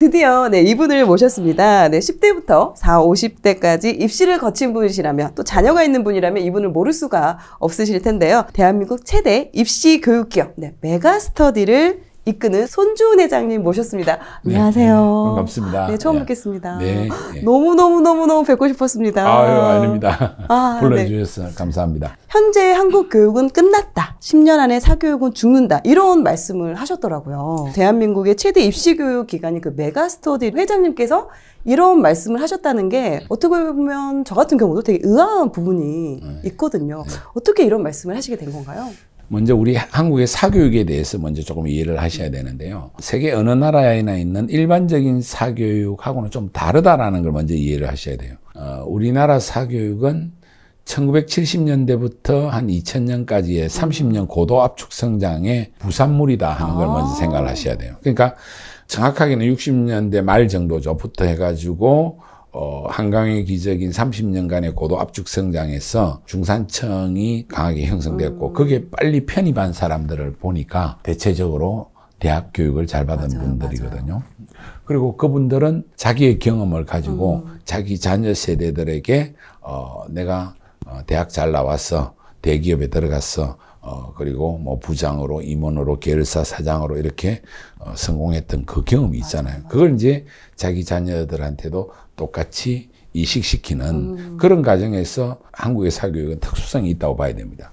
드디어 네, 이분을 모셨습니다. 네, 10대부터 40, 50대까지 입시를 거친 분이시라면 또 자녀가 있는 분이라면 이분을 모를 수가 없으실 텐데요. 대한민국 최대 입시 교육기업 네, 메가스터디를 이끄는 손주은 회장님 모셨습니다. 안녕하세요. 네, 반갑습니다. 네, 처음 뵙겠습니다. 네. 너무 뵙고 싶었습니다. 아유, 아닙니다. 불러주셔서 네. 감사합니다. 현재 한국 교육은 끝났다. 10년 안에 사교육은 죽는다. 이런 말씀을 하셨더라고요. 대한민국의 최대 입시교육 기관인 그 메가스터디 회장님께서 이런 말씀을 하셨다는 게 어떻게 보면 저 같은 경우도 되게 의아한 부분이 있거든요. 어떻게 이런 말씀을 하시게 된 건가요? 먼저 우리 한국의 사교육에 대해서 먼저 조금 이해를 하셔야 되는데요. 세계 어느 나라에나 있는 일반적인 사교육하고는 좀 다르다라는 걸 먼저 이해를 하셔야 돼요. 우리나라 사교육은 1970년대부터 한 2000년까지의 30년 고도 압축 성장의 부산물이다 하는 걸 먼저 생각을 하셔야 돼요. 그러니까 정확하게는 60년대 말 정도부터 해가지고 한강의 기적인 30년간의 고도 압축 성장에서 중산층이 강하게 형성됐고 거기에 빨리 편입한 사람들을 보니까 대체적으로 대학 교육을 잘 받은 분들이거든요. 그리고 그분들은 자기의 경험을 가지고 자기 자녀 세대들에게 내가 대학 잘 나왔어, 대기업에 들어갔어, 그리고 뭐 부장으로, 임원으로, 계열사 사장으로 이렇게 성공했던 그 경험이 있잖아요. 그걸 이제 자기 자녀들한테도 똑같이 이식시키는 그런 과정에서 한국의 사교육은 특수성이 있다고 봐야 됩니다.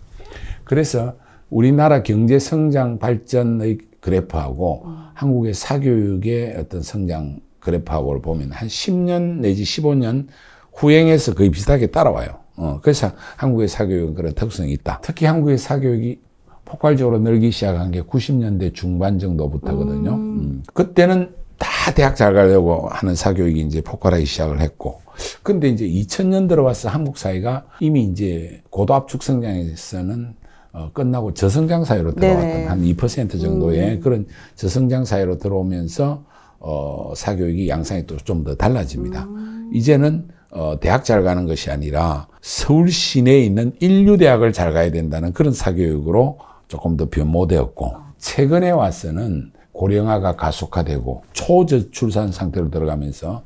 그래서 우리나라 경제 성장 발전의 그래프하고 한국의 사교육의 어떤 성장 그래프하고를 보면 한 10년 내지 15년 후행해서 거의 비슷하게 따라와요. 그래서 한국의 사교육은 그런 특성이 있다. 특히 한국의 사교육이 폭발적으로 늘기 시작한 게 90년대 중반 정도부터거든요. 그때는 다 대학 잘 가려고 하는 사교육이 이제 폭발하기 시작을 했고, 근데 이제 2000년 들어와서 한국 사회가 이미 이제 고도 압축 성장에서는 끝나고 저성장 사회로 들어왔던 한 2% 정도의 그런 저성장 사회로 들어오면서 사교육이 양상이 또 좀 더 달라집니다. 이제는 대학 잘 가는 것이 아니라 서울 시내에 있는 인류대학을 잘 가야 된다는 그런 사교육으로 조금 더 변모되었고, 최근에 와서는 고령화가 가속화되고 초저출산 상태로 들어가면서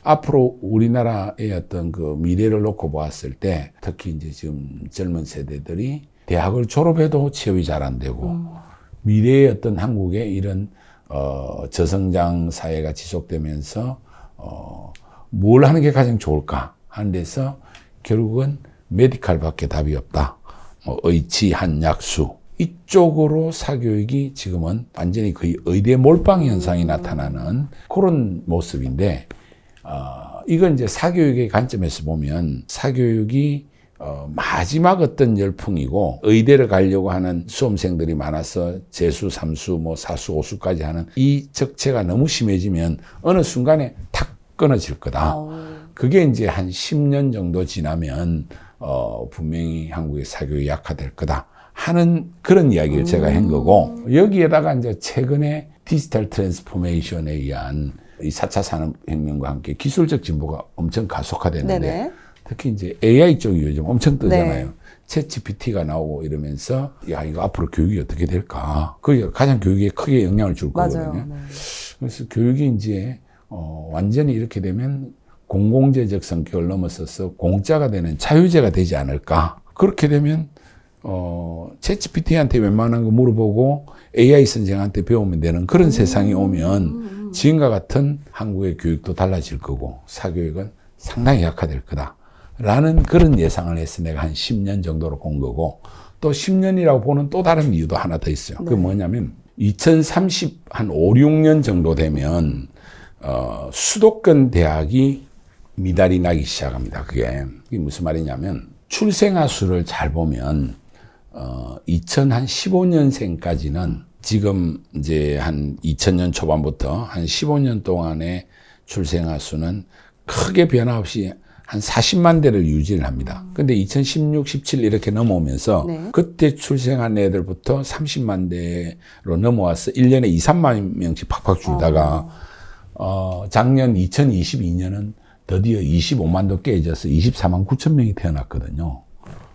앞으로 우리나라의 어떤 그 미래를 놓고 보았을 때 특히 이제 지금 젊은 세대들이 대학을 졸업해도 취업이 잘 안 되고 미래의 어떤 한국의 이런 저성장 사회가 지속되면서 뭘 하는 게 가장 좋을까 하는 데서 결국은 메디칼밖에 답이 없다. 의치, 한약수 이쪽으로 사교육이 지금은 완전히 거의 의대 몰빵 현상이 나타나는 그런 모습인데, 이건 이제 사교육의 관점에서 보면 사교육이 마지막 어떤 열풍이고 의대를 가려고 하는 수험생들이 많아서 재수, 삼수, 뭐 사수, 오수까지 하는 이 적체가 너무 심해지면 어느 순간에 탁 끊어질 거다. 그게 이제 한 10년 정도 지나면 분명히 한국의 사교육이 약화될 거다 하는 그런 이야기를 제가 한 거고, 여기에다가 이제 최근에 디지털 트랜스포메이션에 의한 이 4차 산업혁명과 함께 기술적 진보가 엄청 가속화되는데 특히 이제 AI 쪽이 요즘 엄청 뜨잖아요. 챗 GPT가 나오고 이러면서 야, 이거 앞으로 교육이 어떻게 될까? 그게 가장 교육에 크게 영향을 줄 거거든요. 그래서 교육이 이제 완전히 이렇게 되면 공공재적 성격을 넘어서서 공짜가 되는 자유제가 되지 않을까? 그렇게 되면 챗 GPT한테 웬만한 거 물어보고 AI 선생한테 배우면 되는 그런 세상이 오면 지금과 같은 한국의 교육도 달라질 거고 사교육은 상당히 약화될 거다 라는 그런 예상을 해서 내가 한 10년 정도로 본 거고, 또 10년이라고 보는 또 다른 이유도 하나 더 있어요. 그게 뭐냐면 2030 한 5, 6년 정도 되면 수도권 대학이 미달이 나기 시작합니다. 그게 무슨 말이냐면 출생아 수를 잘 보면 2015년생까지는 지금 이제 한 2000년 초반부터 한 15년 동안의 출생아 수는 크게 변화 없이 한 40만 대를 유지를 합니다. 근데 2016, 17 이렇게 넘어오면서 그때 출생한 애들부터 30만 대로 넘어와서 1년에 2, 3만 명씩 팍팍 줄다가 작년 2022년은 드디어 25만도 깨져서 24만 9천 명이 태어났거든요.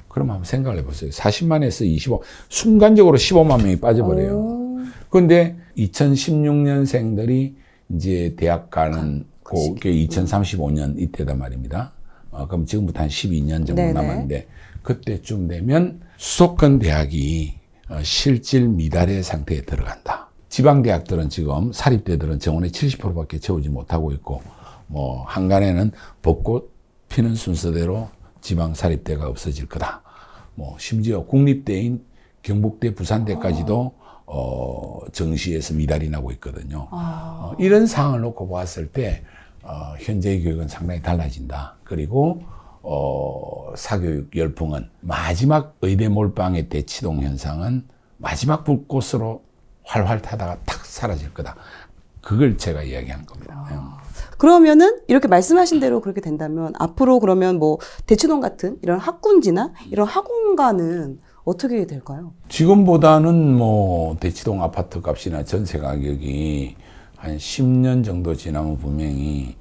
그럼 한번 생각을 해보세요. 40만에서 25, 순간적으로 15만 명이 빠져버려요. 그런데 2016년생들이 이제 대학 가는 그게 2035년 이때단 말입니다. 그럼 지금부터 한 12년 정도 네네. 남았는데 그때쯤 되면 수도권 대학이 실질 미달의 상태에 들어간다. 지방 대학들은 지금 사립대들은 정원의 70%밖에 채우지 못하고 있고 뭐 한간에는 벚꽃 피는 순서대로 지방 사립대가 없어질 거다. 뭐 심지어 국립대인 경북대, 부산대까지도 정시에서 미달이 나고 있거든요. 이런 상황을 놓고 봤을 때 현재의 교육은 상당히 달라진다. 그리고 사교육 열풍은 마지막 의대 몰빵의 대치동 현상은 마지막 불꽃으로 활활 타다가 탁 사라질 거다. 그걸 제가 이야기하는 겁니다. 그러면은 이렇게 말씀하신 대로 그렇게 된다면 앞으로 그러면 뭐 대치동 같은 이런 학군지나 이런 학원가는 어떻게 될까요? 지금보다는 뭐 대치동 아파트 값이나 전세 가격이 한 10년 정도 지나면 분명히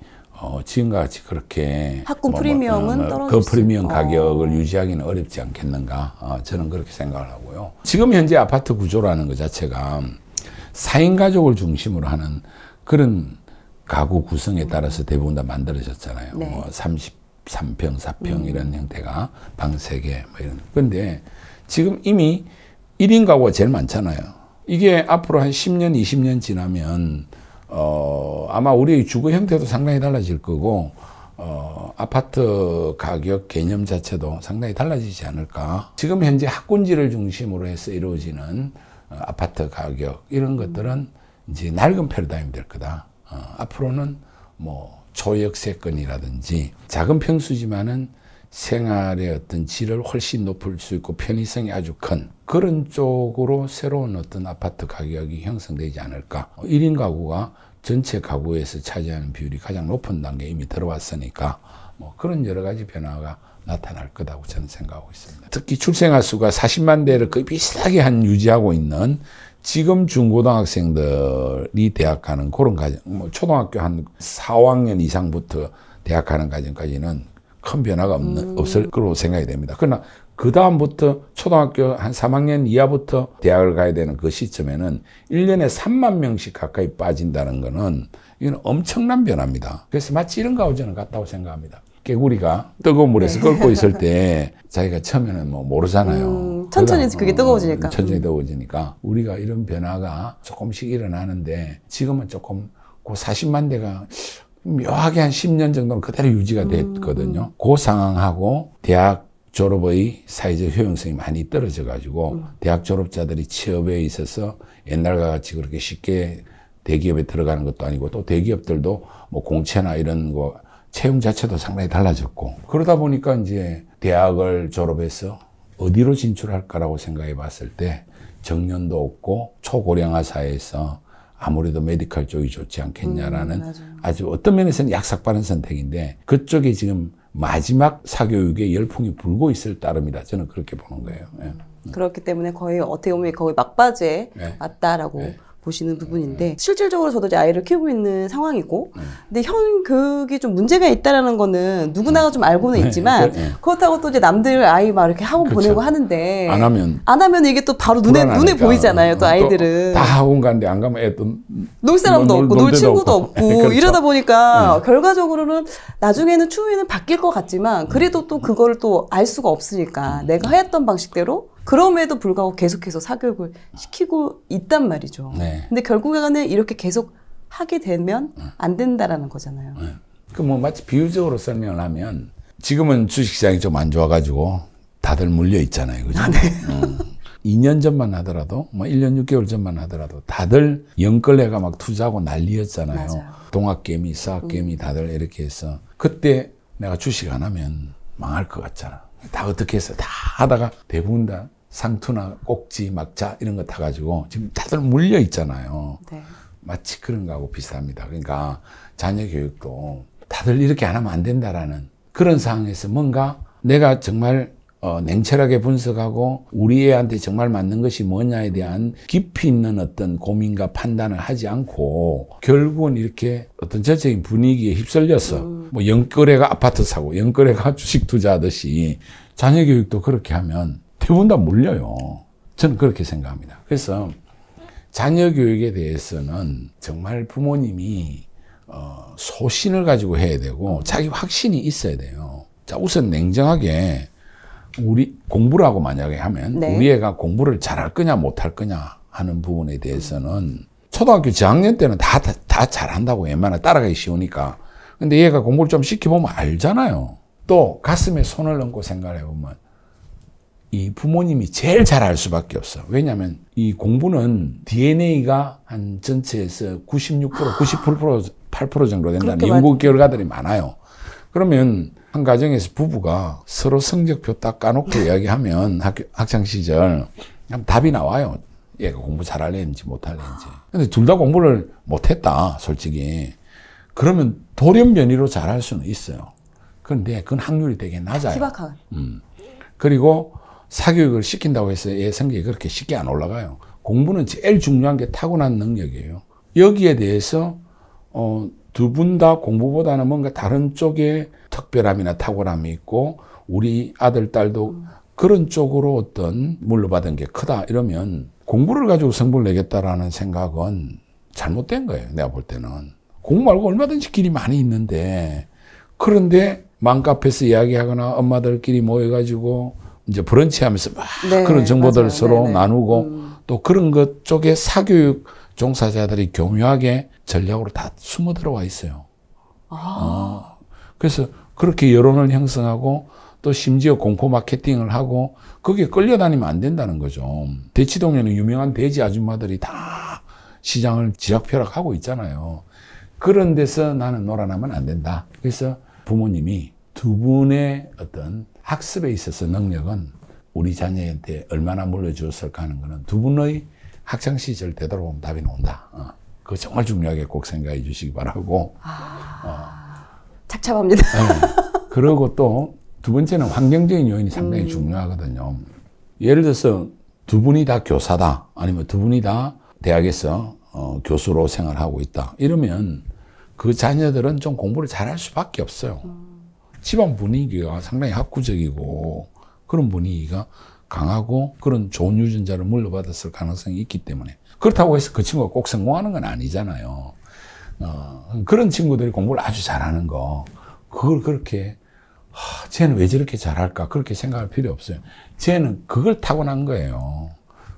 지금과 같이 그렇게 학군 프리미엄은 떨어질 그 프리미엄 가격을 유지하기는 어렵지 않겠는가 저는 그렇게 생각을 하고요. 지금 현재 아파트 구조라는 것 자체가 4인 가족을 중심으로 하는 그런 가구 구성에 따라서 대부분 다 만들어졌잖아요. 네. 뭐 33평, 4평 이런 형태가 방 3개 뭐 이런. 근데 지금 이미 1인 가구가 제일 많잖아요. 이게 앞으로 한 10년, 20년 지나면 아마 우리의 주거 형태도 상당히 달라질 거고 아파트 가격 개념 자체도 상당히 달라지지 않을까. 지금 현재 학군지를 중심으로 해서 이루어지는 아파트 가격 이런 것들은 이제 낡은 패러다임이 될 거다. 앞으로는 뭐 초역세권이라든지 작은 평수지만은 생활의 어떤 질을 훨씬 높일 수 있고 편의성이 아주 큰 그런 쪽으로 새로운 어떤 아파트 가격이 형성되지 않을까. 1인 가구가 전체 가구에서 차지하는 비율이 가장 높은 단계에 이미 들어왔으니까 뭐 그런 여러 가지 변화가 나타날 거라고 저는 생각하고 있습니다. 특히 출생아 수가 40만 대를 거의 비슷하게 유지하고 있는 지금 중고등학생들이 대학 가는 그런 과정, 뭐 초등학교 한 4, 5학년 이상부터 대학 가는 과정까지는 큰 변화가 없을 거로 생각이 됩니다. 그러나 그 다음부터 초등학교 한 3학년 이하부터 대학을 가야 되는 그 시점에는 1년에 3만 명씩 가까이 빠진다는 거는 이건 엄청난 변화입니다. 그래서 마치 이런 거하고 저는 같다고 생각합니다. 개구리가 뜨거운 물에서 끓고 있을 때 자기가 처음에는 뭐 모르잖아요. 천천히 그게 뜨거워지니까. 천천히 뜨거워지니까 우리가 이런 변화가 조금씩 일어나는데 지금은 조금 그 40만 대가 묘하게 한 10년 정도는 그대로 유지가 됐거든요. 그 상황하고 대학 졸업의 사회적 효용성이 많이 떨어져 가지고 대학 졸업자들이 취업에 있어서 옛날과 같이 그렇게 쉽게 대기업에 들어가는 것도 아니고 또 대기업들도 뭐 공채나 이런 거 채용 자체도 상당히 달라졌고 그러다 보니까 이제 대학을 졸업해서 어디로 진출할까라고 생각해 봤을 때 정년도 없고 초고령화 사회에서 아무래도 메디컬 쪽이 좋지 않겠냐라는 아주 어떤 면에서는 약삭빠른 선택인데 그쪽이 지금 마지막 사교육에 열풍이 불고 있을 따름이다. 저는 그렇게 보는 거예요. 예. 그렇기 때문에 거의 어떻게 보면 거의 막바지에 네. 왔다라고 네. 보시는 부분인데 실질적으로 저도 이제 아이를 키우고 있는 상황이고 근데 현 교육이 좀 문제가 있다라는 거는 누구나가 좀 알고는 있지만 그렇다고 또 이제 남들 아이 막 이렇게 학원 그렇죠. 보내고 하는데 안 하면 이게 또 바로 눈에 보이잖아요. 또 아이들은 다 학원 가는데 안 가면 애 또 놀 사람도 없고 놀 친구도 없고 그렇죠. 이러다 보니까 결과적으로는 나중에는 추후에는 바뀔 것 같지만 그래도 또 그걸 또 알 수가 없으니까 내가 했던 방식대로 그럼에도 불구하고 계속해서 사교육을 시키고 있단 말이죠. 네. 근데 결국에는 이렇게 계속 하게 되면 안 된다라는 거잖아요. 네. 그 뭐 마치 비유적으로 설명을 하면 지금은 주식시장이 좀 안 좋아가지고 다들 물려 있잖아요. 그죠? 2년 전만 하더라도 뭐 1년 6개월 전만 하더라도 다들 영끌레가 막 투자하고 난리였잖아요. 맞아요. 동학개미, 서학개미 다들 이렇게 해서 그때 내가 주식 안 하면 망할 것 같잖아. 다 어떻게 해서 다 하다가 대부분 다 상투나 꼭지, 막자 이런 거 타가지고 지금 다들 물려 있잖아요. 네. 마치 그런 거하고 비슷합니다. 그러니까 자녀 교육도 다들 이렇게 안 하면 안 된다라는 그런 상황에서 뭔가 내가 정말 냉철하게 분석하고 우리 애한테 정말 맞는 것이 뭐냐에 대한 깊이 있는 어떤 고민과 판단을 하지 않고 결국은 이렇게 어떤 전체적인 분위기에 휩쓸려서 뭐 영끌애가 아파트 사고 영끌애가 주식 투자하듯이 자녀 교육도 그렇게 하면 대부분 다 물려요. 저는 그렇게 생각합니다. 그래서 자녀 교육에 대해서는 정말 부모님이 소신을 가지고 해야 되고 자기 확신이 있어야 돼요. 자, 우선 냉정하게 우리 공부를 하고 만약에 하면 네. 우리 애가 공부를 잘할 거냐 못할 거냐 하는 부분에 대해서는 초등학교 저학년 때는 다 잘한다고 웬만하면 따라가기 쉬우니까. 근데 얘가 공부를 좀 시켜보면 알잖아요. 또 가슴에 손을 얹고 생각을 해보면 이 부모님이 제일 잘 알 수밖에 없어. 왜냐하면 이 공부는 DNA가 한 전체에서 96%, 98% 8% 정도 된다는 연구 결과들이 많아요. 그러면 한 가정에서 부부가 서로 성적표 딱 까놓고 이야기하면 학창 시절 답이 나와요. 얘가 공부 잘할랬는지 못할랬는지. 근데 둘 다 공부를 못했다, 솔직히. 그러면 돌연변이로 잘할 수는 있어요. 그런데 그건 확률이 되게 낮아요. 희박한. 그리고 사교육을 시킨다고 해서 얘 성적이 그렇게 쉽게 안 올라가요. 공부는 제일 중요한 게 타고난 능력이에요. 여기에 대해서 두 분 다 공부보다는 뭔가 다른 쪽에 특별함이나 탁월함이 있고 우리 아들, 딸도 그런 쪽으로 어떤 물려받은 게 크다 이러면 공부를 가지고 승부를 내겠다라는 생각은 잘못된 거예요. 내가 볼 때는. 공부 말고 얼마든지 길이 많이 있는데 그런데 맘카페에서 이야기하거나 엄마들끼리 모여가지고 이제 브런치 하면서 막 네, 그런 정보들을 맞아요. 서로 네네. 나누고 또 그런 것 쪽에 사교육 종사자들이 교묘하게 전략으로 다 숨어 들어와 있어요. 그래서 그렇게 여론을 형성하고 또 심지어 공포 마케팅을 하고 거기에 끌려다니면 안 된다는 거죠. 대치동에는 유명한 돼지 아줌마들이 다 시장을 지락펴락하고 있잖아요. 그런 데서 나는 놀아나면 안 된다. 그래서 부모님이 두 분의 어떤 학습에 있어서 능력은 우리 자녀한테 얼마나 물려주었을까 하는 거는 두 분의 학창시절 되돌아보면 답이 나온다. 그거 정말 중요하게 꼭 생각해 주시기 바라고. 착잡합니다. 네. 그리고 또 두 번째는 환경적인 요인이 상당히 중요하거든요. 예를 들어서 두 분이 다 교사다. 아니면 두 분이 다 대학에서 교수로 생활하고 있다. 이러면 그 자녀들은 좀 공부를 잘할 수밖에 없어요. 집안 분위기가 상당히 학구적이고 그런 분위기가 강하고 그런 좋은 유전자를 물려받았을 가능성이 있기 때문에 그렇다고 해서 그 친구가 꼭 성공하는 건 아니잖아요. 그런 친구들이 공부를 아주 잘하는 거 그걸 그렇게 쟤는 왜 저렇게 잘할까 그렇게 생각할 필요 없어요. 쟤는 그걸 타고난 거예요.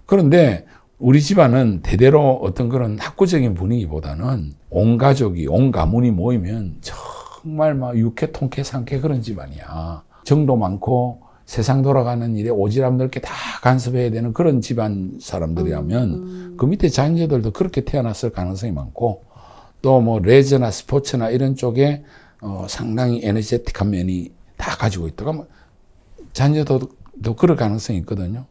그런데 우리 집안은 대대로 어떤 그런 학구적인 분위기보다는 온 가족이 온 가문이 모이면 정말 막 육회 통쾌 상쾌 그런 집안이야. 정도 많고 세상 돌아가는 일에 오지랖 넓게 다 간섭해야 되는 그런 집안 사람들이라면 그 밑에 자녀들도 그렇게 태어났을 가능성이 많고 또 뭐 레저나 스포츠나 이런 쪽에 상당히 에너제틱한 면이 다 가지고 있다. 그러면 자녀도 그럴 가능성이 있거든요.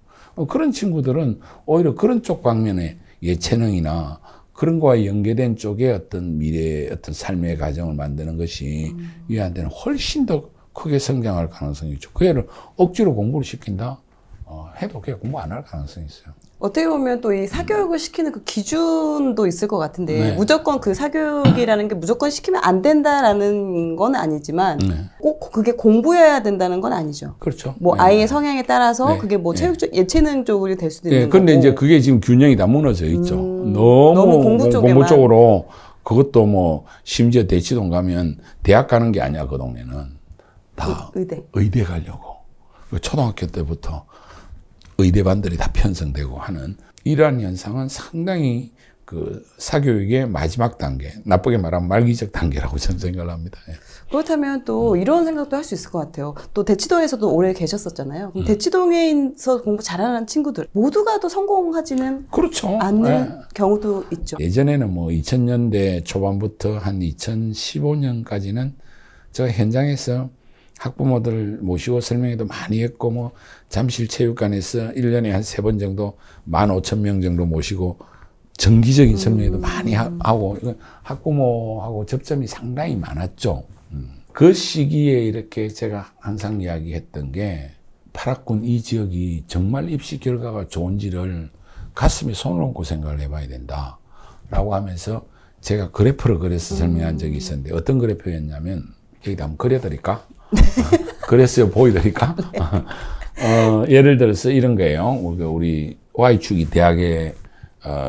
그런 친구들은 오히려 그런 쪽 방면에 예체능이나 그런 거와 연계된 쪽에 어떤 미래의 어떤 삶의 과정을 만드는 것이 얘한테는 훨씬 더 크게 성장할 가능성이 있죠. 그 애를 억지로 공부를 시킨다? 해도 걔 공부 안 할 가능성이 있어요. 어떻게 보면 또 이 사교육을 시키는 그 기준도 있을 것 같은데 네. 무조건 그 사교육이라는 게 무조건 시키면 안 된다라는 건 아니지만 꼭 그게 공부해야 된다는 건 아니죠. 그렇죠. 뭐 네. 아이의 성향에 따라서 네. 그게 뭐 네. 체육적 예체능 쪽으로 될 수도 있는 예, 거고. 근데 이제 그게 지금 균형이 다 무너져 있죠. 너무 공부 쪽에만. 공부 쪽으로 그것도 뭐 심지어 대치동 가면 대학 가는 게 아니야. 그 동네는 다 의대 가려고. 초등학교 때부터 의대반들이 다 편성되고 하는 이러한 현상은 상당히 그 사교육의 마지막 단계, 나쁘게 말하면 말기적 단계라고 저는 생각을 합니다. 예. 그렇다면 또 이런 생각도 할 수 있을 것 같아요. 또 대치동에서도 오래 계셨었잖아요. 그럼 대치동에서 공부 잘하는 친구들 모두가 또 성공하지는 그렇죠. 않는 예. 경우도 있죠. 예전에는 뭐 2000년대 초반부터 한 2015년까지는 제가 현장에서 학부모들 모시고 설명회도 많이 했고, 뭐, 잠실체육관에서 1년에 한 3번 정도 15,000명 정도 모시고 정기적인 설명회도 많이 하고, 학부모하고 접점이 상당히 많았죠. 그 시기에 이렇게 제가 항상 이야기했던 게 8학군 이 지역이 정말 입시 결과가 좋은지를 가슴에 손을 얹고 생각을 해봐야 된다. 라고 하면서 제가 그래프를 그려서 설명한 적이 있었는데 어떤 그래프였냐면 여기다 한번 그려드릴까? 그랬어요. 보여드릴까? 예를 들어서 이런 거예요. 우리 Y축이 대학에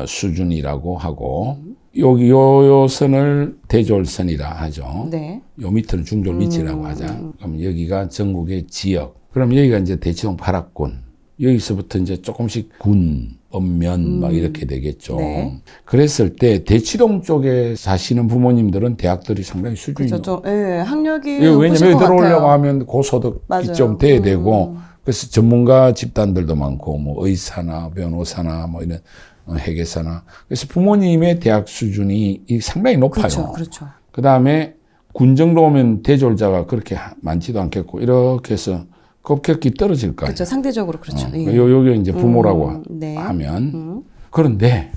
수준이라고 하고 여기 요 선을 대졸선이라 하죠. 네. 요 밑은 중졸 밑이라고 하자. 그럼 여기가 전국의 지역. 그럼 여기가 이제 대치동 8학군. 여기서부터 이제 조금씩 군, 읍면 막 이렇게 되겠죠. 네. 그랬을 때 대치동 쪽에 사시는 부모님들은 대학들이 상당히 수준이 그렇죠. 예, 학력이 왜냐면 여기 높으실 것 들어오려고 같아요. 하면 고소득이 맞아요. 좀 돼야 되고 그래서 전문가 집단들도 많고 뭐 의사나 변호사나 뭐 이런 회계사나 그래서 부모님의 대학 수준이 상당히 높아요. 그렇죠. 그렇죠. 그다음에 군 정도 오면 대졸자가 그렇게 많지도 않겠고 이렇게 해서 급격히 떨어질 거 아니에요. 그렇죠. 상대적으로 그렇죠. 예. 여기 이제 부모라고 네. 하면 그런데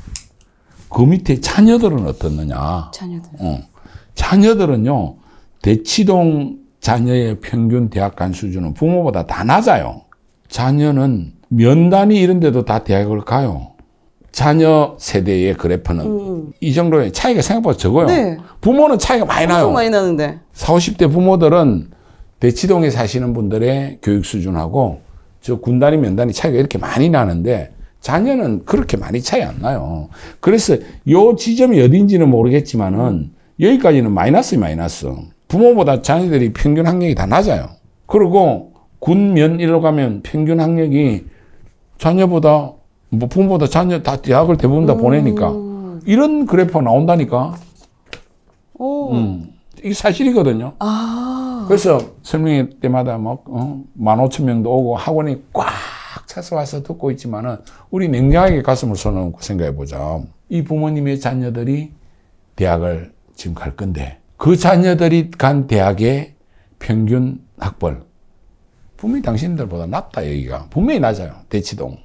그 밑에 자녀들은 어떻느냐? 자녀들. 자녀들은요 대치동 자녀의 평균 대학 간 수준은 부모보다 다 낮아요. 자녀는 면단위 이런 데도 다 대학을 가요. 자녀 세대의 그래프는 이 정도의 차이가 생각보다 적어요. 네. 부모는 차이가 많이 나요. 엄청 많이 나는데. 40, 50대 부모들은 대치동에 사시는 분들의 교육 수준하고 저 군단위 면단위 차이가 이렇게 많이 나는데 자녀는 그렇게 많이 차이 안 나요. 그래서 요 지점이 어딘지는 모르겠지만은 여기까지는 마이너스. 부모보다 자녀들이 평균 학력이 다 낮아요. 그리고 군면 이로 가면 평균 학력이 자녀보다 뭐 부모보다 자녀 다 대학을 대부분 다 보내니까 이런 그래프가 나온다니까. 이게 사실이거든요. 그래서 설명회 때마다 막 15,000명도 오고 학원이 꽉 차서 와서 듣고 있지만은 우리 냉정하게 가슴을 쏟아놓고 생각해 보자. 이 부모님의 자녀들이 대학을 지금 갈 건데 그 자녀들이 간 대학의 평균 학벌 분명히 당신들보다 낮다 여기가 분명히 낮아요. 대치동.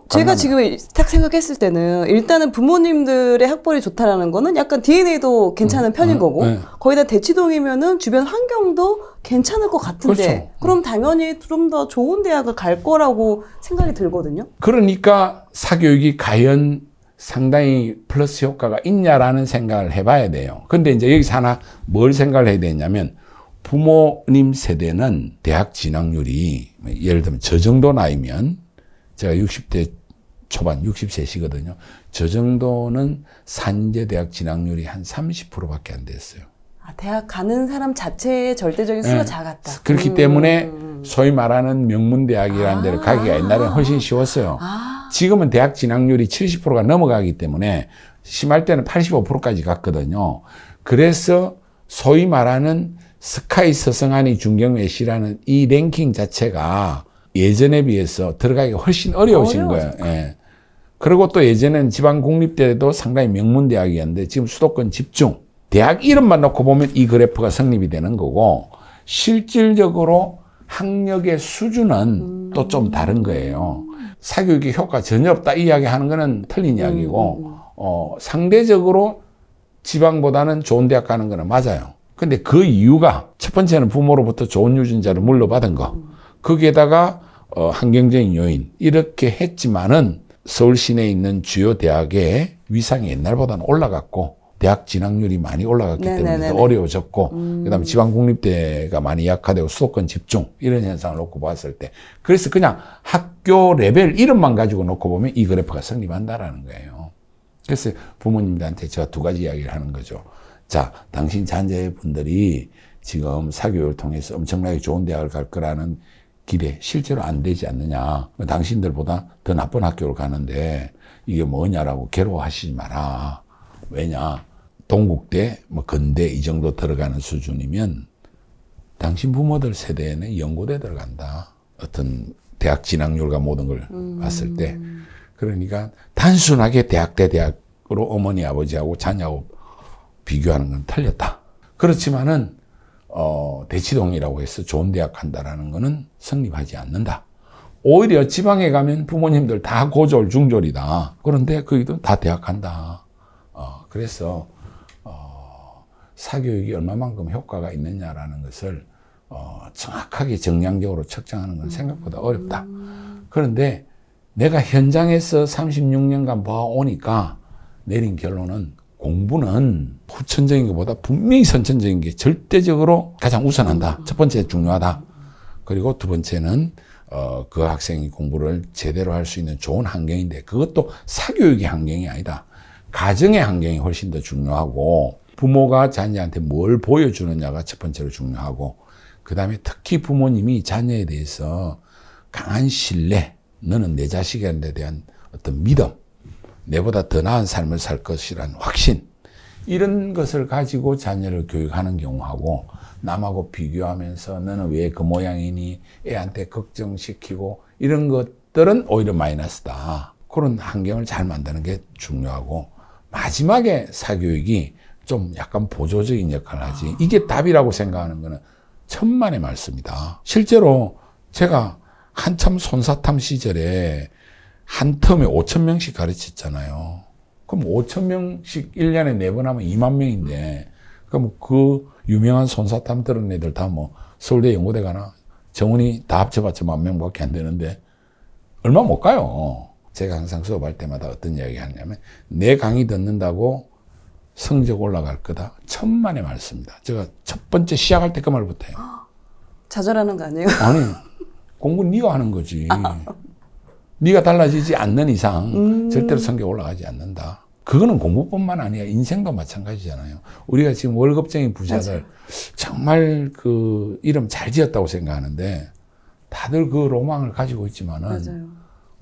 제가 지금 딱 생각했을 때는 일단은 부모님들의 학벌이 좋다라는 거는 약간 DNA도 괜찮은 편인 거고 네. 거기다 대치동이면은 주변 환경도 괜찮을 것 같은데 그렇죠. 그럼 당연히 좀 더 좋은 대학을 갈 거라고 생각이 들거든요. 그러니까 사교육이 과연 상당히 플러스 효과가 있냐라는 생각을 해봐야 돼요. 근데 이제 여기서 하나 뭘 생각을 해야 되냐면 부모님 세대는 대학 진학률이 예를 들면 저 정도 나이면 제가 60대 초반 60세시거든요. 저 정도는 산재 대학 진학률이 한 30%밖에 안 됐어요. 대학 가는 사람 자체의 절대적인 수가 네. 작았다. 그렇기 때문에 소위 말하는 명문대학이라는 데를 가기가 옛날에는 훨씬 쉬웠어요. 지금은 대학 진학률이 70%가 넘어가기 때문에 심할 때는 85%까지 갔거든요. 그래서 소위 말하는 스카이 서성하니 중경외시라는 이 랭킹 자체가 예전에 비해서 들어가기가 훨씬 어려우신 거예요. 예. 그리고 또 예전엔 지방 공립대도 상당히 명문대학이었는데 지금 수도권 집중. 대학 이름만 놓고 보면 이 그래프가 성립이 되는 거고 실질적으로 학력의 수준은 또 좀 다른 거예요. 사교육의 효과 전혀 없다 이 이야기 하는 거는 틀린 이야기고 상대적으로 지방보다는 좋은 대학 가는 거는 맞아요. 근데 그 이유가 첫 번째는 부모로부터 좋은 유전자를 물려받은 거. 거기에다가 환경적인 요인 이렇게 했지만은 서울 시내에 있는 주요 대학의 위상이 옛날보다는 올라갔고 대학 진학률이 많이 올라갔기 때문에 더 어려워졌고 그다음에 지방 공립대가 많이 약화되고 수도권 집중 이런 현상을 놓고 봤을 때 그래서 그냥 학교 레벨 이름만 가지고 놓고 보면 이 그래프가 성립한다라는 거예요. 그래서 부모님들한테 제가 두 가지 이야기를 하는 거죠. 자, 당신 자녀분들이 지금 사교육을 통해서 엄청나게 좋은 대학을 갈 거라는 기대 실제로 안 되지 않느냐. 당신들보다 더 나쁜 학교를 가는데 이게 뭐냐라고 괴로워하시지 마라. 왜냐. 동국대, 뭐 건대 이 정도 들어가는 수준이면 당신 부모들 세대에는 연고대 들어간다. 어떤 대학 진학률과 모든 걸 봤을 때. 그러니까 단순하게 대학 대 대학으로 어머니 아버지하고 자녀하고 비교하는 건 틀렸다. 그렇지만은 대치동이라고 해서 좋은 대학 간다라는 거는 성립하지 않는다. 오히려 지방에 가면 부모님들 다 고졸, 중졸이다. 그런데 거기도 다 대학 간다. 그래서 사교육이 얼마만큼 효과가 있느냐라는 것을 정확하게 정량적으로 측정하는 건 생각보다 어렵다. 그런데 내가 현장에서 36년간 봐오니까 내린 결론은 공부는 후천적인 것보다 분명히 선천적인 게 절대적으로 가장 우선한다. 첫 번째 중요하다. 그리고 두 번째는 그 학생이 공부를 제대로 할 수 있는 좋은 환경인데 그것도 사교육의 환경이 아니다. 가정의 환경이 훨씬 더 중요하고 부모가 자녀한테 뭘 보여주느냐가 첫 번째로 중요하고 그 다음에 특히 부모님이 자녀에 대해서 강한 신뢰, 너는 내 자식에 대한 어떤 믿음, 내보다 더 나은 삶을 살 것이란 확신 이런 것을 가지고 자녀를 교육하는 경우하고 남하고 비교하면서 너는 왜 그 모양이니 애한테 걱정시키고 이런 것들은 오히려 마이너스다. 그런 환경을 잘 만드는 게 중요하고 마지막에 사교육이 좀 약간 보조적인 역할을 하지 이게 답이라고 생각하는 거는 천만의 말씀이다. 실제로 제가 한참 손사탐 시절에 한 텀에 5,000명씩 가르쳤잖아요. 그럼 5,000명씩 1년에 4번 하면 2만 명인데 그럼 그 유명한 손사탐 들은 애들 다 뭐 서울대 연고대 가나 정원이 다 합쳐봤자 10,000명밖에 안 되는데 얼마 못 가요. 제가 항상 수업할 때마다 어떤 이야기 하냐면 내 강의 듣는다고 성적 올라갈 거다. 천만의 말씀이다. 제가 첫 번째 시작할 때 그 말부터 해요. 좌절하는 거 아니에요? 아니 공부 네가 하는 거지. 네가 달라지지 않는 이상 절대로 성적 올라가지 않는다. 그거는 공부뿐만 아니라 인생도 마찬가지잖아요. 우리가 지금 월급쟁이 부자들 맞아요. 정말 그 이름 잘 지었다고 생각하는데 다들 그 로망을 가지고 있지만은 맞아요.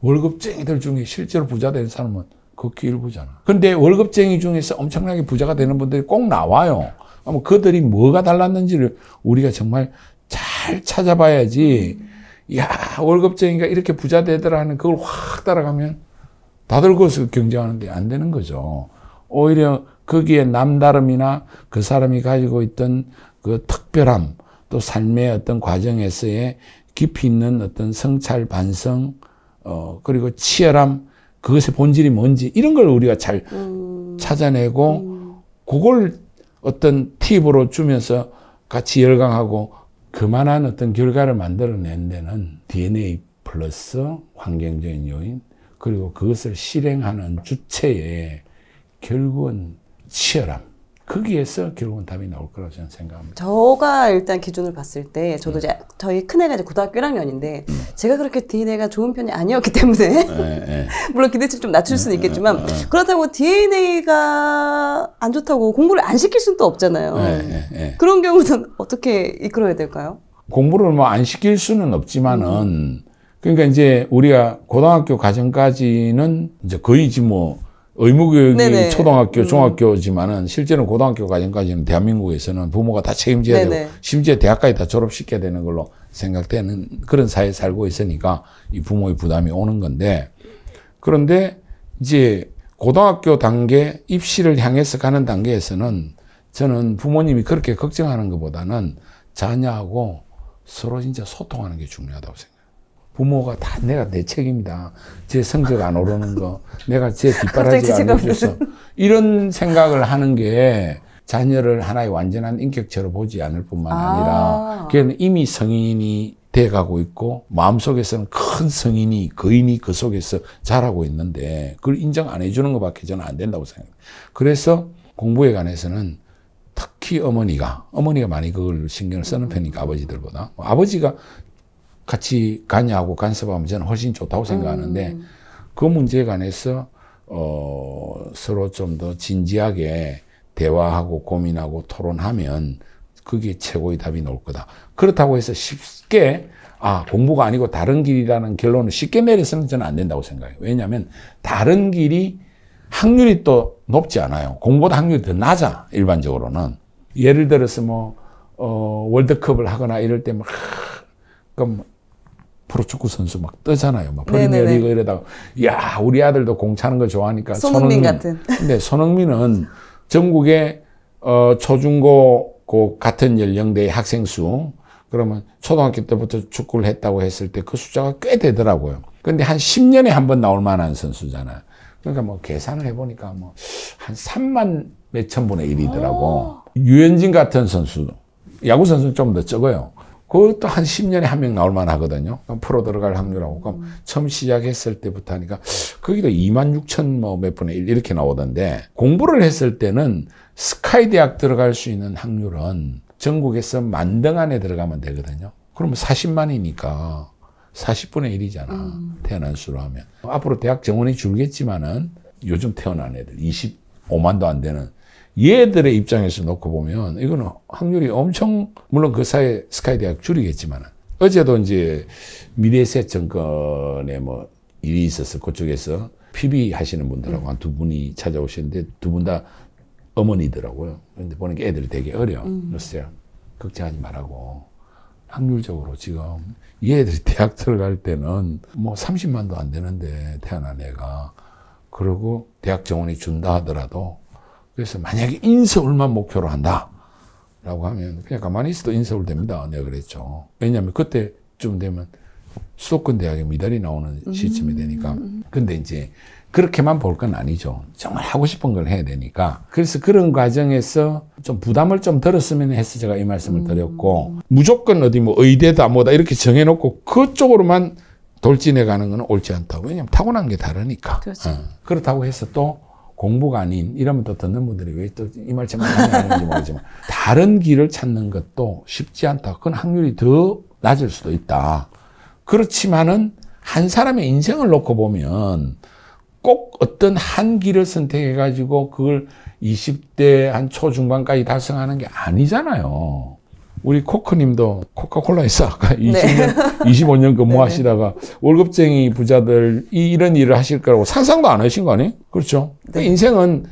월급쟁이들 중에 실제로 부자 되는 사람은 극히 일부잖아. 근데 월급쟁이 중에서 엄청나게 부자가 되는 분들이 꼭 나와요. 아마 그들이 뭐가 달랐는지를 우리가 정말 잘 찾아봐야지. 야, 월급쟁이가 이렇게 부자 되더라 하는 그걸 확 따라가면 다들 그것을 경쟁하는데 안 되는 거죠. 오히려 거기에 남다름이나 그 사람이 가지고 있던 그 특별함, 또 삶의 어떤 과정에서의 깊이 있는 어떤 성찰, 반성, 그리고 치열함, 그것의 본질이 뭔지 이런 걸 우리가 잘 찾아내고 그걸 어떤 팁으로 주면서 같이 열강하고 그만한 어떤 결과를 만들어낸 데는 DNA 플러스 환경적인 요인 그리고 그것을 실행하는 주체의 결국은 치열함. 거기에서 결국은 답이 나올 거라고 저는 생각합니다. 저가 일단 기준을 봤을 때 저도 이제 저희 큰애가 이제 고등학교 1학년인데 제가 그렇게 DNA가 좋은 편이 아니었기 때문에 물론 기대치를 좀 낮출 수는 있겠지만 그렇다고 DNA가 안 좋다고 공부를 안 시킬 수는 또 없잖아요. 그런 경우는 어떻게 이끌어야 될까요? 공부를 뭐 안 시킬 수는 없지만은 그러니까 이제 우리가 고등학교 과정까지는 이제 거의 지금 뭐 의무교육이 네네. 초등학교, 중학교지만은 실제는 고등학교 과정까지는 대한민국에서는 부모가 다 책임져야 네네. 되고 심지어 대학까지 다 졸업시켜야 되는 걸로 생각되는 그런 사회에 살고 있으니까 이 부모의 부담이 오는 건데 그런데 이제 고등학교 단계 입시를 향해서 가는 단계에서는 저는 부모님이 그렇게 걱정하는 것보다는 자녀하고 서로 진짜 소통하는 게 중요하다고 생각해요. 부모가 다 내가 내 책임이다. 제 성적 안 오르는 거, 내가 제 뒷바라지 안 해줘서 이런 생각을 하는 게 자녀를 하나의 완전한 인격체로 보지 않을 뿐만 아니라 걔는 이미 성인이 돼가고 있고 마음속에서는 큰 성인이 거인이 그 속에서 자라고 있는데 그걸 인정 안 해주는 것밖에 저는 안 된다고 생각해요. 그래서 공부에 관해서는 특히 어머니가 많이 그걸 신경을 쓰는 편이니까 아버지들보다 아버지가 같이 관여하고 간섭하면 저는 훨씬 좋다고 생각하는데 그 문제에 관해서 서로 좀 더 진지하게 대화하고 고민하고 토론하면 그게 최고의 답이 나올 거다. 그렇다고 해서 쉽게 공부가 아니고 다른 길이라는 결론을 쉽게 내려서는 저는 안 된다고 생각해요. 왜냐하면 다른 길이 확률이 또 높지 않아요. 공부보다 확률이 더 낮아 일반적으로는. 예를 들어서 뭐 월드컵을 하거나 이럴 때 막 그럼 프로축구 선수 막 뜨잖아요. 막 프리미어리그 이러다가 야 우리 아들도 공 차는 거 좋아하니까 손흥민 같은. 근데 손흥민은 전국에 초중고 그 같은 연령대의 학생 수 그러면 초등학교 때부터 축구를 했다고 했을 때 그 숫자가 꽤 되더라고요. 근데 한 10년에 한 번 나올 만한 선수잖아요. 그러니까 뭐 계산을 해보니까 뭐 한 3만 몇천 분의 1이더라고. 유현진 같은 선수, 야구 선수는 좀 더 적어요. 그것도 한 10년에 한 명 나올 만 하거든요. 프로 들어갈 확률하고. 그럼 처음 시작했을 때부터 하니까 거기도 2만 6천 뭐 몇 분의 1 이렇게 나오던데 공부를 했을 때는 스카이 대학 들어갈 수 있는 확률은 전국에서 10,000등 안에 들어가면 되거든요. 그러면 40만이니까 40분의 1이잖아. 태어난 수로 하면. 앞으로 대학 정원이 줄겠지만은 요즘 태어난 애들 25만도 안 되는 얘들의 입장에서 놓고 보면 이거는 확률이 엄청 물론 그 사이에 스카이 대학 줄이겠지만은 어제도 이제 미래세 정권에 뭐 일이 있어서 그쪽에서 PB 하시는 분들하고 한 두 분이 찾아오셨는데 두 분 다 어머니더라고요. 그런데 보니까 애들이 되게 어려. 그래서 제가 걱정하지 말라고. 확률적으로 지금 얘들이 대학 들어갈 때는 뭐 30만도 안 되는데 태어난 애가 그러고 대학 정원이 준다 하더라도 그래서 만약에 인서울만 목표로 한다 라고 하면 그냥 가만히 있어도 인서울 됩니다. 내가 그랬죠. 왜냐하면 그때쯤 되면 수도권 대학에 미달이 나오는 시점이 되니까. 근데 이제 그렇게만 볼 건 아니죠. 정말 하고 싶은 걸 해야 되니까. 그래서 그런 과정에서 좀 부담을 좀 덜었으면 해서 제가 이 말씀을 드렸고, 무조건 어디 뭐 의대다 뭐다 이렇게 정해놓고 그쪽으로만 돌진해 가는 건 옳지 않다고. 왜냐면 타고난 게 다르니까. 그렇죠. 그렇다고 해서 또 공부가 아닌, 이러면 또 듣는 분들이 왜 또 이 말 제만 하는지 모르지만, 다른 길을 찾는 것도 쉽지 않다. 그건 확률이 더 낮을 수도 있다. 그렇지만은 한 사람의 인생을 놓고 보면 꼭 어떤 한 길을 선택해가지고 그걸 20대 한 초중반까지 달성하는 게 아니잖아요. 우리 코크님도 코카콜라에서 아까 25년 근무하시다가 월급쟁이 부자들 이런 일을 하실 거라고 상상도 안 하신 거 아니에요? 그렇죠. 네. 인생은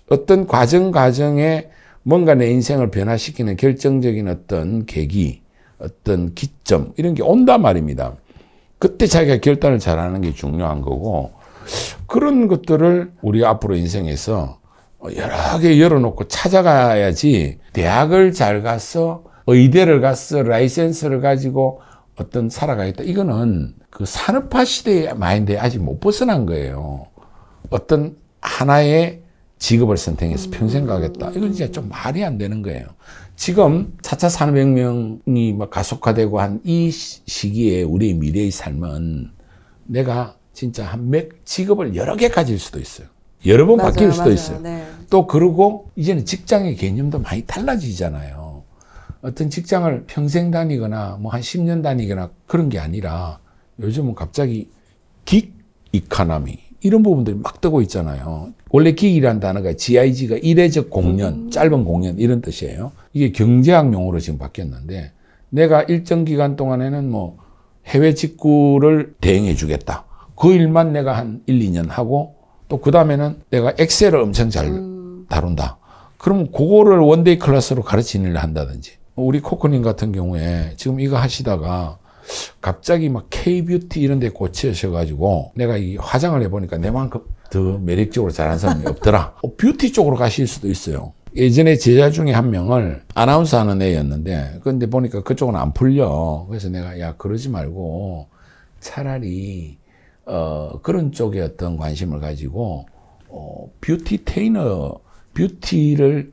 어떤 과정에 뭔가 내 인생을 변화시키는 결정적인 어떤 계기, 어떤 기점 이런 게 온단 말입니다. 그때 자기가 결단을 잘하는 게 중요한 거고, 그런 것들을 우리 앞으로 인생에서 여러 개 열어놓고 찾아가야지, 대학을 잘 가서 의대를 가서 라이센스를 가지고 어떤 살아가겠다. 이거는 그 산업화 시대의 마인드에 아직 못 벗어난 거예요. 어떤 하나의 직업을 선택해서 평생 가겠다. 이건 진짜 좀 말이 안 되는 거예요. 지금 4차 산업혁명이 막 가속화되고 한 이 시기에 우리의 미래의 삶은 내가 진짜 한 직업을 여러 개 가질 수도 있어요. 여러 번 바뀔 수도 있어요. 네. 또 그러고 이제는 직장의 개념도 많이 달라지잖아요. 어떤 직장을 평생 다니거나 뭐 한 10년 다니거나 그런 게 아니라 요즘은 갑자기 긱 이코노미 이런 부분들이 막 뜨고 있잖아요. 원래 긱이라는 단어가 GIG가 일회적 공연, 짧은 공연 이런 뜻이에요. 이게 경제학 용어로 지금 바뀌었는데, 내가 일정 기간 동안에는 뭐 해외 직구를 대행해 주겠다. 그 일만 내가 한 1, 2년 하고 또 그 다음에는 내가 엑셀을 엄청 잘 다룬다. 그럼 그거를 원데이 클래스로 가르치는 일을 한다든지. 우리 코코님 같은 경우에 지금 이거 하시다가 갑자기 막 K-뷰티 이런 데 꽂히셔가지고 내가 이 화장을 해보니까 내만큼 더 매력적으로 잘하는 사람이 없더라. 뷰티 쪽으로 가실 수도 있어요. 예전에 제자 중에 한 명을 아나운서 하는 애였는데, 근데 보니까 그쪽은 안 풀려. 그래서 내가 야, 그러지 말고 차라리 그런 쪽에 어떤 관심을 가지고 뷰티테이너, 뷰티를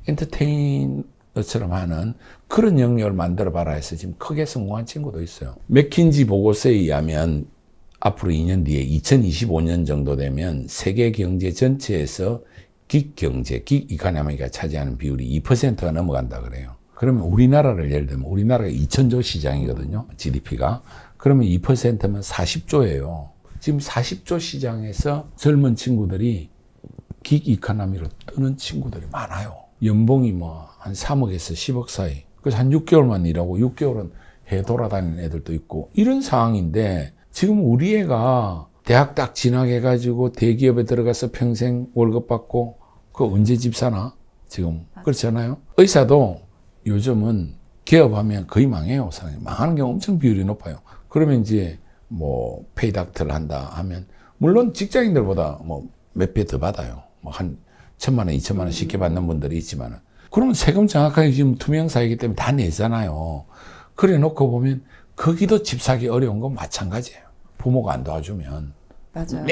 엔터테이너처럼 하는 그런 영역을 만들어봐라 해서 지금 크게 성공한 친구도 있어요. 맥킨지 보고서에 의하면 앞으로 2년 뒤에 2025년 정도 되면 세계 경제 전체에서 긱 경제, 긱 이코노미가 차지하는 비율이 2%가 넘어간다 그래요. 그러면 우리나라를 예를 들면 우리나라가 2,000조 시장이거든요. GDP가. 그러면 2%면 40조예요. 지금 40조 시장에서 젊은 친구들이 긱 이코노미로 뜨는 친구들이 많아요. 연봉이 뭐 한 3억에서 10억 사이. 그래서 한 6개월만 일하고 6개월은 해 돌아다니는 애들도 있고 이런 상황인데, 지금 우리 애가 대학 딱 진학해가지고 대기업에 들어가서 평생 월급 받고 그거 언제 집 사나? 지금 그렇잖아요. 의사도 요즘은 개업하면 거의 망해요. 망하는 경우 엄청 비율이 높아요. 그러면 이제 뭐 페이닥터를 한다 하면 물론 직장인들보다 뭐 몇 배 더 받아요. 뭐 한 1,000만 원, 2,000만 원 쉽게 받는 분들이 있지만은, 그러면 세금 정확하게 지금 투명사이기 때문에 다 내잖아요. 그래 놓고 보면 거기도 집 사기 어려운 건 마찬가지예요. 부모가 안 도와주면. 맞아요.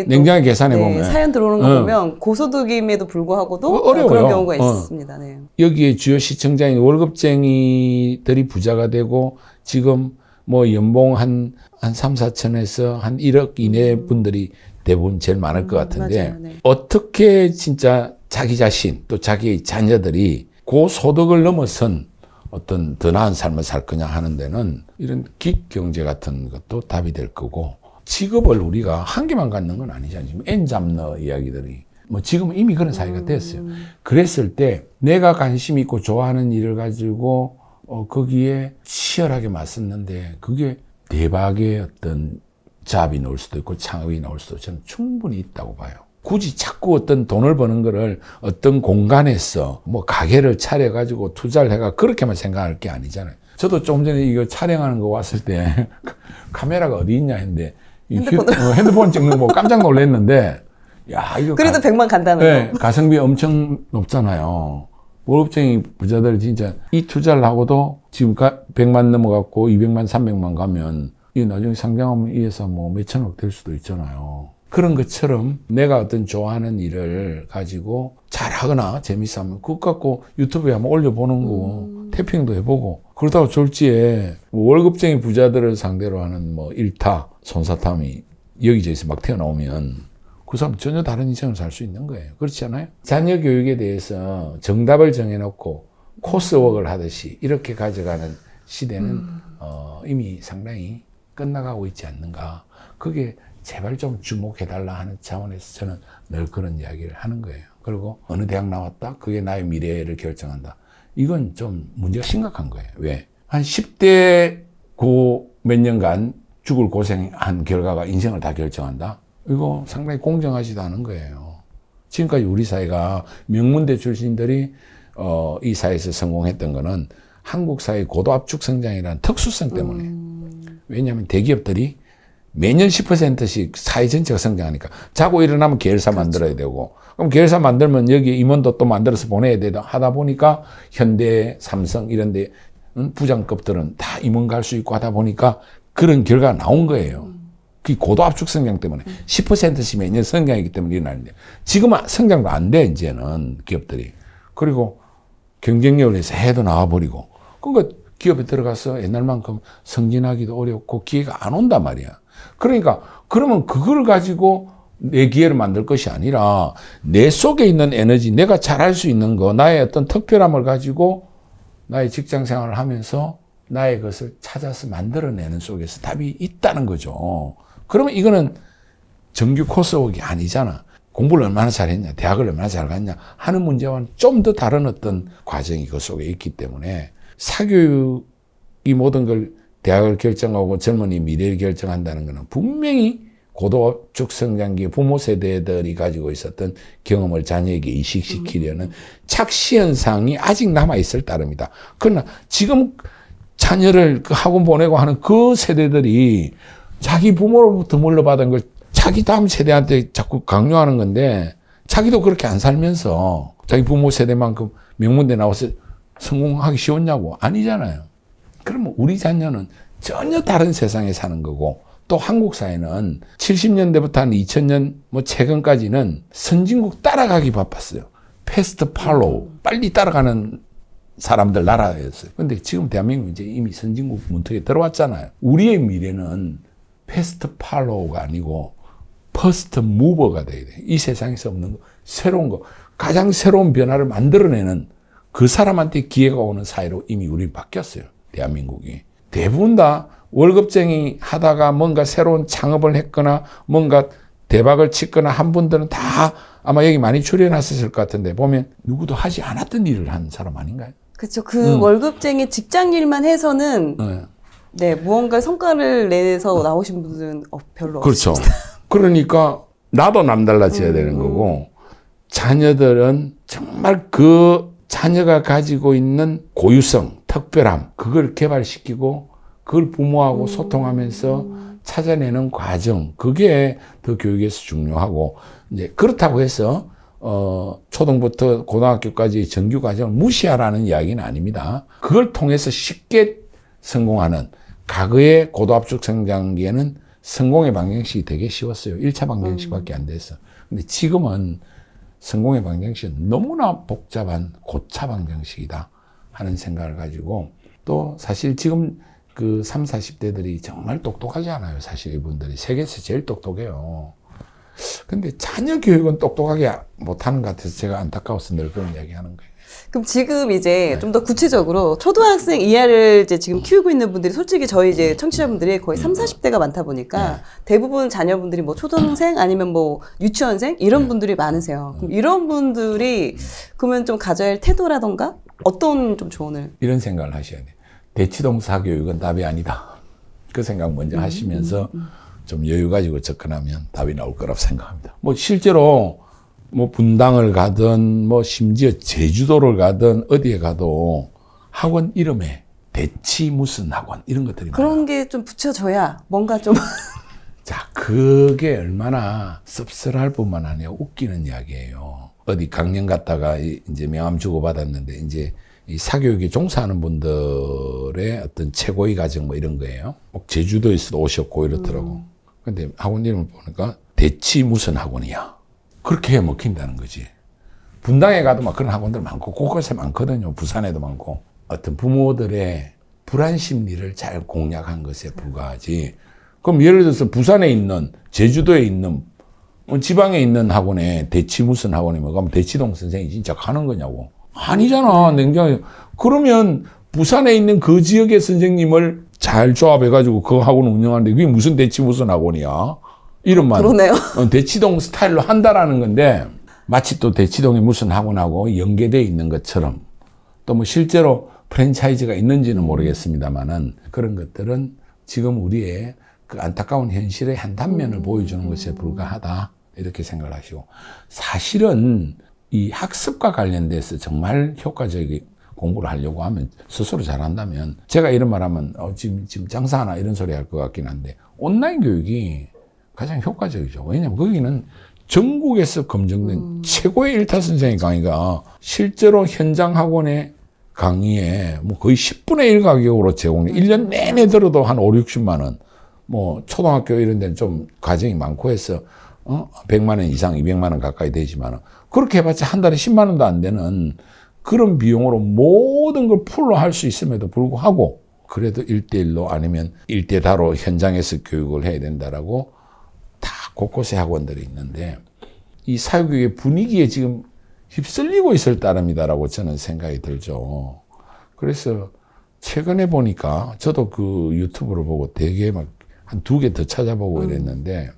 냉정하게 계산해보면. 사연 들어오는 거 보면 고소득임에도 불구하고도 어려워요. 그런 경우가 있습니다. 네. 여기에 주요 시청자인 월급쟁이들이 부자가 되고 지금 뭐 연봉 한 3, 4천에서 한 1억 이내 분들이 대부분 제일 많을 것 같은데, 맞아요. 네. 어떻게 진짜 자기 자신 또 자기 자녀들이 그 소득을 넘어선 어떤 더 나은 삶을 살 거냐 하는 데는 이런 기경제 같은 것도 답이 될 거고, 직업을 우리가 한 개만 갖는 건 아니잖아요. 지금 N잡너 이야기들이. 뭐 지금은 이미 그런 사회가 됐어요. 그랬을 때 내가 관심 있고 좋아하는 일을 가지고 거기에 치열하게 맞섰는데 그게 대박의 어떤 잡이 나올 수도 있고 창업이 나올 수도 저는 충분히 있다고 봐요. 굳이 자꾸 어떤 돈을 버는 거를 어떤 공간에서 뭐 가게를 차려가지고 투자를 해가 그렇게만 생각할 게 아니잖아요. 저도 조금 전에 이거 촬영하는 거 왔을 때 카메라가 어디 있냐 했는데 핸드폰 찍는 거 보고 깜짝 놀랐는데, 야, 이거. 그래도 100만 간다는 네, 거. 가성비 엄청 높잖아요. 월급쟁이 부자들 진짜 이 투자를 하고도 지금 100만 넘어갔고 200만, 300만 가면 이 나중에 상장하면 이 회사 뭐 몇천억 될 수도 있잖아요. 그런 것처럼 내가 어떤 좋아하는 일을 가지고 잘하거나 재밌어 하면 그것 갖고 유튜브에 한번 올려보는 거고 태핑도 해보고 그러다가 졸지에 월급쟁이 부자들을 상대로 하는 뭐 일타, 손사탐이 여기저기서 막 튀어나오면 그 사람 전혀 다른 인생을 살 수 있는 거예요. 그렇지 않아요? 자녀 교육에 대해서 정답을 정해놓고 코스웍을 하듯이 이렇게 가져가는 시대는 이미 상당히 끝나가고 있지 않는가. 그게 제발 좀 주목해달라 하는 차원에서 저는 늘 그런 이야기를 하는 거예요. 그리고 어느 대학 나왔다? 그게 나의 미래를 결정한다. 이건 좀 문제가 심각한 거예요. 왜? 한 10대 몇 년간 죽을 고생한 결과가 인생을 다 결정한다? 이거 상당히 공정하지도 않은 거예요. 지금까지 우리 사회가 명문대 출신들이 이 사회에서 성공했던 거는 한국 사회의 고도압축 성장이라는 특수성 때문에. 왜냐하면 대기업들이 매년 10%씩 사회 전체가 성장하니까 자고 일어나면 계열사 만들어야 되고 그럼 계열사 만들면 여기 임원도 또 만들어서 보내야 되다 하다 보니까 현대, 삼성 이런 데 부장급들은 다 임원 갈 수 있고 하다 보니까 그런 결과가 나온 거예요. 그 고도압축 성장 때문에 10%씩 매년 성장이기 때문에 일어나는데 지금은 성장도 안 돼 이제는 기업들이. 그리고 경쟁력을 해서 해도 나와버리고 그러니까 기업에 들어가서 옛날만큼 승진하기도 어렵고 기회가 안 온단 말이야. 그러니까 그러면 그걸 가지고 내 기회를 만들 것이 아니라 내 속에 있는 에너지, 내가 잘할 수 있는 거, 나의 어떤 특별함을 가지고 나의 직장 생활을 하면서 나의 것을 찾아서 만들어내는 속에서 답이 있다는 거죠. 그러면 이거는 정규 코스웍이 아니잖아. 공부를 얼마나 잘했냐, 대학을 얼마나 잘 갔냐 하는 문제와는 좀 더 다른 어떤 과정이 그 속에 있기 때문에 사교육이 모든 걸 대학을 결정하고 젊은이 미래를 결정한다는 것은 분명히 고도압축 성장기의 부모 세대들이 가지고 있었던 경험을 자녀에게 이식시키려는 착시현상이 아직 남아있을 따름이다. 그러나 지금 자녀를 그 학원 보내고 하는 그 세대들이 자기 부모로부터 물려받은 걸 자기 다음 세대한테 자꾸 강요하는 건데 자기도 그렇게 안 살면서 자기 부모 세대만큼 명문대 나와서 성공하기 쉬웠냐고? 아니잖아요. 그러면 우리 자녀는 전혀 다른 세상에 사는 거고 또 한국 사회는 70년대부터 한 2000년 뭐 최근까지는 선진국 따라가기 바빴어요. 패스트 팔로우, 빨리 따라가는 사람들 나라였어요. 근데 지금 대한민국은 이제 이미 선진국 문턱에 들어왔잖아요. 우리의 미래는 패스트 팔로우가 아니고 퍼스트 무버가 돼야 돼. 이 세상에서 없는 거, 새로운 거, 가장 새로운 변화를 만들어내는 그 사람한테 기회가 오는 사회로 이미 우리는 바뀌었어요. 대한민국이. 대부분 다 월급쟁이 하다가 뭔가 새로운 창업을 했거나 뭔가 대박을 치거나 한 분들은 다 아마 여기 많이 출연하셨을 것 같은데 보면 누구도 하지 않았던 일을 한 사람 아닌가요? 그렇죠. 그 월급쟁이 직장 일만 해서는 네, 무언가 성과를 내서 나오신 분들은 별로 그렇죠. 없습니다. 그러니까 나도 남달라져야 되는 거고 자녀들은 정말 그 자녀가 가지고 있는 고유성, 특별함 그걸 개발시키고 그걸 부모하고 소통하면서 찾아내는 과정 그게 더 교육에서 중요하고 이제 그렇다고 해서 초등부터 고등학교까지 정규 과정을 무시하라는 이야기는 아닙니다. 그걸 통해서 쉽게 성공하는 과거의 고도압축 성장기에는 성공의 방정식이 되게 쉬웠어요. 1차 방정식밖에 안 됐어. 근데 지금은 성공의 방정식은 너무나 복잡한 고차 방정식이다 하는 생각을 가지고 또 사실 지금 그 30, 40대들이 정말 똑똑하지 않아요. 사실 이분들이 세계에서 제일 똑똑해요. 근데 자녀 교육은 똑똑하게 못하는 것 같아서 제가 안타까워서 늘 그런 이야기 하는 거예요. 그럼 지금 이제 좀 더 구체적으로 초등학생 이하를 이제 지금 키우고 있는 분들이 솔직히 저희 이제 청취자분들이 거의 30, 40대가 많다 보니까 대부분 자녀분들이 뭐 초등생 아니면 뭐 유치원생 이런 분들이 많으세요. 그럼 이런 분들이 그러면 좀 가져야 할 태도라던가 어떤 좀 조언을? 이런 생각을 하셔야 돼요. 대치동 사교육은 답이 아니다. 그 생각 먼저 하시면서 좀 여유 가지고 접근하면 답이 나올 거라고 생각합니다. 뭐 실제로 뭐 분당을 가든 뭐 심지어 제주도를 가든 어디에 가도 학원 이름에 대치 무슨 학원 이런 것들이 그런 많아요. 게 좀 붙여져야 뭔가 좀 자, 그게 얼마나 씁쓸할 뿐만 아니라 웃기는 이야기예요. 어디 강연 갔다가 이제 명함 주고 받았는데 이제 이 사교육에 종사하는 분들의 어떤 최고의 과정 뭐 이런 거예요. 꼭 제주도에서도 오셨고 이렇더라고. 근데 학원 이름을 보니까 대치 무슨 학원이야. 그렇게 해 먹힌다는 거지. 분당에 가도 막 그런 학원들 많고 곳곳에 많거든요. 부산에도 많고. 어떤 부모들의 불안 심리를 잘 공략한 것에 불과하지. 그럼 예를 들어서 부산에 있는 제주도에 있는 지방에 있는 학원에 대치 무슨 학원이 뭐 그럼 대치동 선생이 진짜 가는 거냐고. 아니잖아. 냉정하게. 그러면 부산에 있는 그 지역의 선생님을 잘 조합해가지고 그 학원을 운영하는데 그게 무슨 대치 무슨 학원이야. 이름만 그러네요. 대치동 스타일로 한다라는 건데 마치 또 대치동이 무슨 학원하고 연계되어 있는 것처럼 또 뭐 실제로 프랜차이즈가 있는지는 모르겠습니다만은 그런 것들은 지금 우리의 그 안타까운 현실의 한 단면을 보여주는 것에 불과하다 이렇게 생각을 하시고 사실은 이 학습과 관련돼서 정말 효과적인 공부를 하려고 하면 스스로 잘한다면 제가 이런 말하면 지금 장사하나 이런 소리 할 것 같긴 한데 온라인 교육이 가장 효과적이죠. 왜냐하면 거기는 전국에서 검증된 최고의 일타 선생의 강의가 실제로 현장 학원의 강의에 뭐 거의 10분의 1 가격으로 제공해. 1년 내내 들어도 한 5, 60만 원. 뭐 초등학교 이런 데는 좀 과정이 많고 해서 100만 원 이상, 200만 원 가까이 되지만 그렇게 해봤자 한 달에 10만 원도 안 되는 그런 비용으로 모든 걸 풀로 할 수 있음에도 불구하고 그래도 1대1로 아니면 1대 다로 현장에서 교육을 해야 된다라고 다 곳곳에 학원들이 있는데 이 사교육의 분위기에 지금 휩쓸리고 있을 따름이다라고 저는 생각이 들죠. 그래서 최근에 보니까 저도 그 유튜브를 보고 되게 막 한 2개 더 찾아보고 이랬는데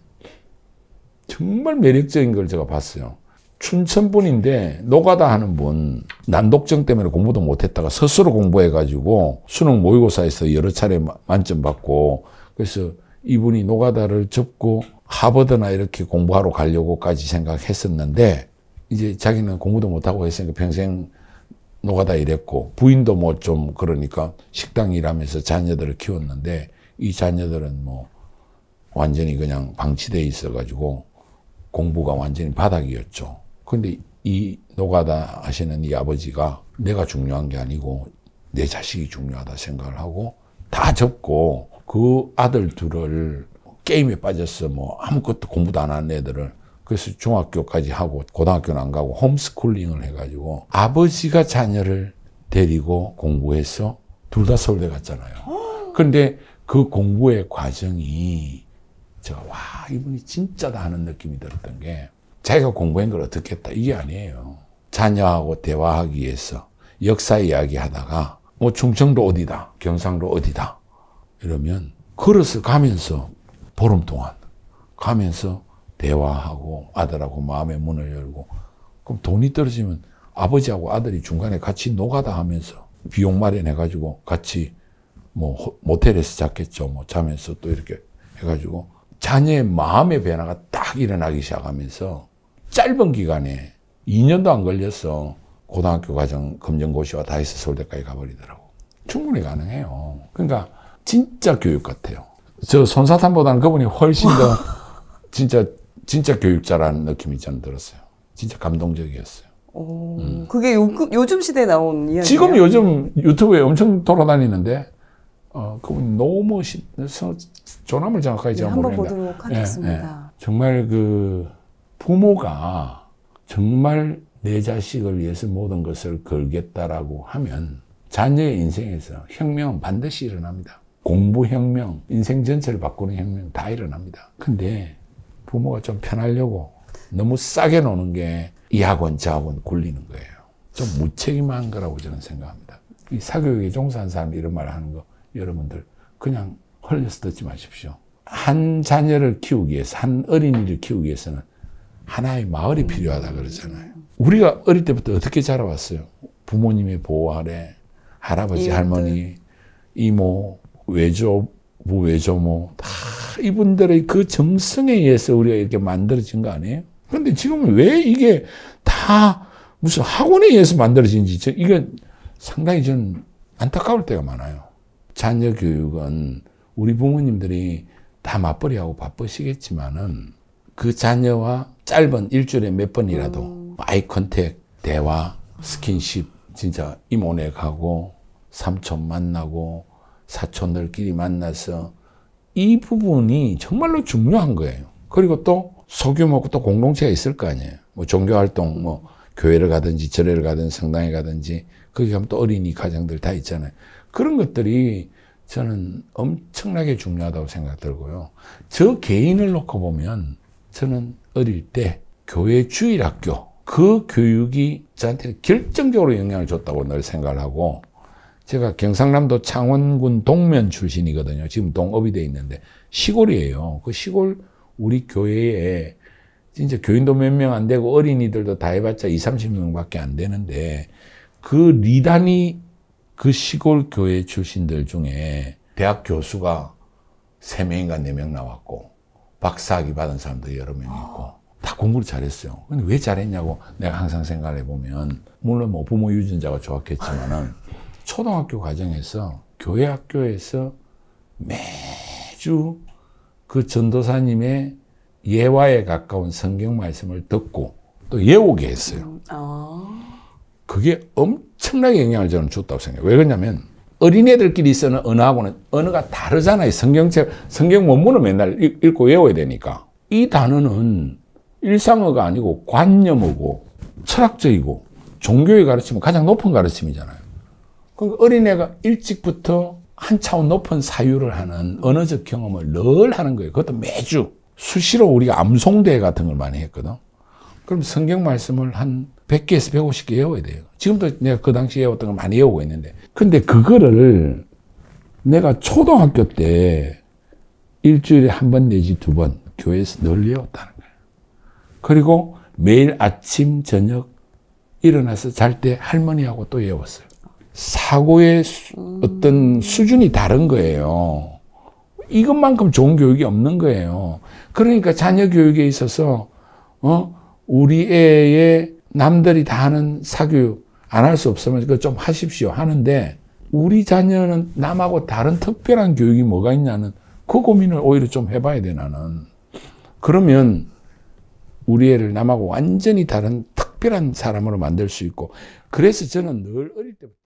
정말 매력적인 걸 제가 봤어요. 춘천 분인데 노가다 하는 분 난독증 때문에 공부도 못했다가 스스로 공부해가지고 수능 모의고사에서 여러 차례 만점 받고 그래서 이분이 노가다를 접고 하버드나 이렇게 공부하러 가려고까지 생각했었는데 이제 자기는 공부도 못하고 했으니까 평생 노가다 일했고 부인도 뭐 좀 그러니까 식당 일하면서 자녀들을 키웠는데 이 자녀들은 뭐 완전히 그냥 방치돼 있어가지고 공부가 완전히 바닥이었죠. 근데 이 노가다 하시는 이 아버지가 내가 중요한 게 아니고 내 자식이 중요하다 생각을 하고 다 접고 그 아들 둘을 게임에 빠졌어. 뭐 아무것도 공부도 안 하는 애들을. 그래서 중학교까지 하고 고등학교는 안 가고 홈스쿨링을 해가지고 아버지가 자녀를 데리고 공부해서 둘 다 서울대 갔잖아요. 그런데 그 공부의 과정이 제가 와 이분이 진짜다 하는 느낌이 들었던 게 자기가 공부한 걸 어떻게 했다 이게 아니에요. 자녀하고 대화하기 위해서 역사 이야기 하다가 뭐 충청도 어디다 경상도 어디다 이러면 걸어서 가면서 보름 동안 가면서 대화하고 아들하고 마음의 문을 열고 그럼 돈이 떨어지면 아버지하고 아들이 중간에 같이 노가다 하면서 비용 마련해가지고 같이 뭐 모텔에서 잤겠죠. 뭐 자면서 또 이렇게 해가지고 자녀의 마음의 변화가 딱 일어나기 시작하면서 짧은 기간에 2년도 안 걸려서 고등학교 과정 검정고시와 다 해서 서울대까지 가버리더라고. 충분히 가능해요. 그러니까 진짜 교육 같아요. 저 손사탄보다는 그분이 훨씬 더 진짜 교육자라는 느낌이 저는 들었어요. 진짜 감동적이었어요. 그게 요즘 시대에 나온 이야기예요? 지금 요즘 유튜브에 엄청 돌아다니는데 그분이 너무 멋있어서 조남을 정확하게 제가 한번 모르겠는데 보도록 하겠습니다. 정말 그 부모가 정말 내 자식을 위해서 모든 것을 걸겠다라고 하면 자녀의 인생에서 혁명은 반드시 일어납니다. 공부혁명, 인생 전체를 바꾸는 혁명 다 일어납니다. 근데 부모가 좀 편하려고 너무 싸게 노는 게 이 학원 저 학원 굴리는 거예요. 좀 무책임한 거라고 저는 생각합니다. 이 사교육에 종사한 사람이 이런 말을 하는 거 여러분들 그냥 흘려서 듣지 마십시오. 한 자녀를 키우기 위해서, 한 어린이를 키우기 위해서는 하나의 마을이 필요하다 그러잖아요. 우리가 어릴 때부터 어떻게 자라왔어요? 부모님의 보호 아래 할아버지, 할머니, 이모, 외조부, 외조모 다 이분들의 그 정성에 의해서 우리가 이렇게 만들어진 거 아니에요? 그런데 지금은 왜 이게 다 무슨 학원에 의해서 만들어진지 이게 상당히 좀 안타까울 때가 많아요. 자녀 교육은 우리 부모님들이 다 맞벌이하고 바쁘시겠지만은 그 자녀와 짧은 일주일에 몇 번이라도 아이 컨택, 대화, 스킨십, 진짜 이모네 가고 삼촌 만나고 사촌들끼리 만나서 이 부분이 정말로 중요한 거예요. 그리고 또 소규모 또 공동체가 있을 거 아니에요. 뭐 종교활동, 뭐 교회를 가든지 절에를 가든지 성당에 가든지 거기 가면 또 어린이 가정들 다 있잖아요. 그런 것들이 저는 엄청나게 중요하다고 생각 들고요. 저 개인을 놓고 보면 저는 어릴 때 교회 주일학교 그 교육이 저한테 결정적으로 영향을 줬다고 늘 생각을 하고 제가 경상남도 창원군 동면 출신이거든요. 지금 동업이 돼 있는데 시골이에요. 그 시골 우리 교회에 진짜 교인도 몇 명 안 되고 어린이들도 다 해봤자 20-30명밖에 안 되는데 그 리단이 그 시골 교회 출신들 중에 대학 교수가 3명인가 4명 나왔고 박사학위 받은 사람도 여러 명 있고 다 공부를 잘했어요. 근데 왜 잘했냐고 내가 항상 생각을 해보면 물론 뭐 부모 유전자가 좋았겠지만은 초등학교 과정에서 교회 학교에서 매주 그 전도사님의 예화에 가까운 성경 말씀을 듣고 또 외우게 했어요. 그게 엄청나게 영향을 저는 줬다고 생각해요. 왜 그러냐면 어린애들끼리 쓰는 언어하고는 언어가 다르잖아요. 성경 원문을 맨날 읽고 외워야 되니까. 이 단어는 일상어가 아니고 관념어고 철학적이고 종교의 가르침은 가장 높은 가르침이잖아요. 그러니까 어린애가 일찍부터 한 차원 높은 사유를 하는 언어적 경험을 늘 하는 거예요. 그것도 매주. 수시로 우리가 암송대 같은 걸 많이 했거든. 그럼 성경 말씀을 한 100개에서 150개 외워야 돼요. 지금도 내가 그 당시에 외웠던 걸 많이 외우고 있는데. 근데 그거를 내가 초등학교 때 일주일에 한 번 내지 2번 교회에서 늘 외웠다는 거예요. 그리고 매일 아침, 저녁 일어나서 잘 때 할머니하고 또 외웠어요. 사고의 어떤 수준이 다른 거예요. 이것만큼 좋은 교육이 없는 거예요. 그러니까 자녀 교육에 있어서 우리 애의 남들이 다 하는 사교육 안 할 수 없으면 그거 좀 하십시오 하는데 우리 자녀는 남하고 다른 특별한 교육이 뭐가 있냐는 그 고민을 오히려 좀 해봐야 돼 나는. 그러면 우리 애를 남하고 완전히 다른 특별한 사람으로 만들 수 있고 그래서 저는 늘 어릴 때부터